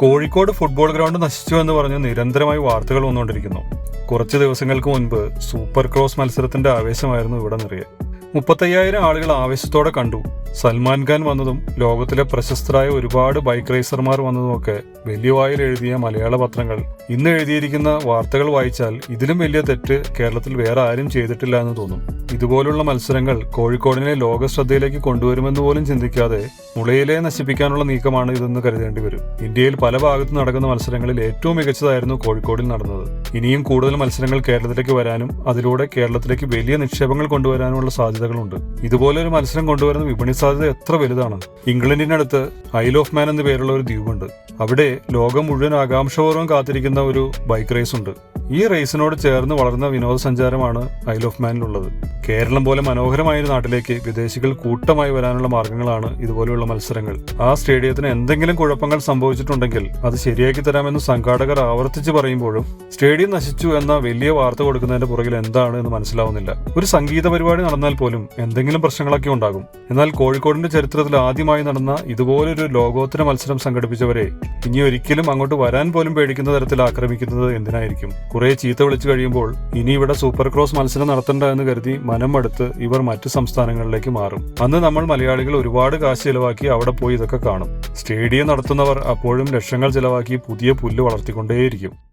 Kozhikode football ground നശിച്ചു എന്ന് പറഞ്ഞ് നിരന്തരമായി വാർത്തകൾ വന്നുകൊണ്ടിരിക്കുന്നു. കുറച്ച് ദിവസങ്ങൾക്ക് മുൻപ് സൂപ്പർ ക്രോസ് മത്സരത്തിന്റെ ആവേശമായിരുന്നു ഇവിടെ നിറയെ. 35,000 ആളുകൾ ആവേശത്തോടെ കണ്ടു. സൽമാൻ ഖാൻ വന്നതും ലോകത്തിലെ പ്രശസ്തരായ ഒരുപാട് ബൈക്ക് റേസർമാർ വന്നതുമൊക്കെ വലിയ വായിൽ എഴുതിയ മലയാള പത്രങ്ങൾ ഇന്ന് എഴുതിയിരിക്കുന്ന വാർത്തകൾ വായിച്ചാൽ ഇതിലും വലിയ തെറ്റ് കേരളത്തിൽ വേറെ ആരും ചെയ്തിട്ടില്ല എന്ന് തോന്നും. ഇതുപോലുള്ള മത്സരങ്ങൾ കോഴിക്കോടിനെ ലോക ശ്രദ്ധയിലേക്ക് കൊണ്ടുവരുമെന്ന് പോലും ചിന്തിക്കാതെ മുളയിലെ നശിപ്പിക്കാനുള്ള നീക്കമാണ് ഇതെന്ന് കരുതേണ്ടി വരും. ഇന്ത്യയിൽ പല ഭാഗത്ത് നടക്കുന്ന മത്സരങ്ങളിൽ ഏറ്റവും മികച്ചതായിരുന്നു കോഴിക്കോടിൽ നടന്നത്. ഇനിയും കൂടുതൽ മത്സരങ്ങൾ കേരളത്തിലേക്ക് വരാനും അതിലൂടെ കേരളത്തിലേക്ക് വലിയ നിക്ഷേപങ്ങൾ കൊണ്ടുവരാനുമുള്ള സാധ്യതകളുണ്ട്. ഇതുപോലൊരു മത്സരം കൊണ്ടുവരുന്ന വിപണി സാധ്യത എത്ര വലുതാണ്. ഇംഗ്ലണ്ടിനടുത്ത് ഐൽ ഓഫ് മാൻ എന്ന് പേരുള്ള ഒരു ദ്വീപുണ്ട്. അവിടെ ലോകം മുഴുവൻ ആകാംക്ഷപൂർവ്വം കാത്തിരിക്കുന്ന ഒരു ബൈക്ക് റേസ് ഉണ്ട്. ഈ റേസിനോട് ചേർന്ന് വളർന്ന വിനോദസഞ്ചാരമാണ് ഐൽ ഓഫ് മാനിലുള്ളത്. കേരളം പോലെ മനോഹരമായ ഒരു നാട്ടിലേക്ക് വിദേശികൾ കൂട്ടമായി വരാനുള്ള മാർഗങ്ങളാണ് ഇതുപോലെയുള്ള മത്സരങ്ങൾ. ആ സ്റ്റേഡിയത്തിന് എന്തെങ്കിലും കുഴപ്പങ്ങൾ സംഭവിച്ചിട്ടുണ്ടെങ്കിൽ അത് ശരിയാക്കി തരാമെന്ന് സംഘാടകർ ആവർത്തിച്ച് പറയുമ്പോഴും സ്റ്റേഡിയം നശിച്ചു എന്ന വലിയ വാർത്ത കൊടുക്കുന്നതിന്റെ പുറകിൽ എന്താണ് എന്ന് മനസ്സിലാവുന്നില്ല. ഒരു സംഗീത പരിപാടി നടന്നാൽ പോലും എന്തെങ്കിലും പ്രശ്നങ്ങളൊക്കെ ഉണ്ടാകും. എന്നാൽ കോഴിക്കോടിന്റെ ചരിത്രത്തിൽ ആദ്യമായി നടന്ന ഇതുപോലൊരു ലോകോത്തര മത്സരം സംഘടിപ്പിച്ചവരെ ഇനി ഒരിക്കലും അങ്ങോട്ട് വരാൻ പോലും പേടിക്കുന്ന തരത്തിൽ ആക്രമിക്കുന്നത് എന്തിനായിരിക്കും? കുറെ ചീത്ത വിളിച്ചു കഴിയുമ്പോൾ ഇനി ഇവിടെ സൂപ്പർ ക്രോസ് മത്സരം നടത്തണ്ട എന്ന് കരുതി മനം മടുത്ത് ഇവർ മറ്റു സംസ്ഥാനങ്ങളിലേക്ക് മാറും. അന്ന് നമ്മൾ മലയാളികൾ ഒരുപാട് കാശ് ചിലവാക്കി അവിടെ പോയി ഇതൊക്കെ കാണും. സ്റ്റേഡിയം നടത്തുന്നവർ അപ്പോഴും ലക്ഷങ്ങൾ ചിലവാക്കി പുതിയ പുല്ല് വളർത്തിക്കൊണ്ടേയിരിക്കും.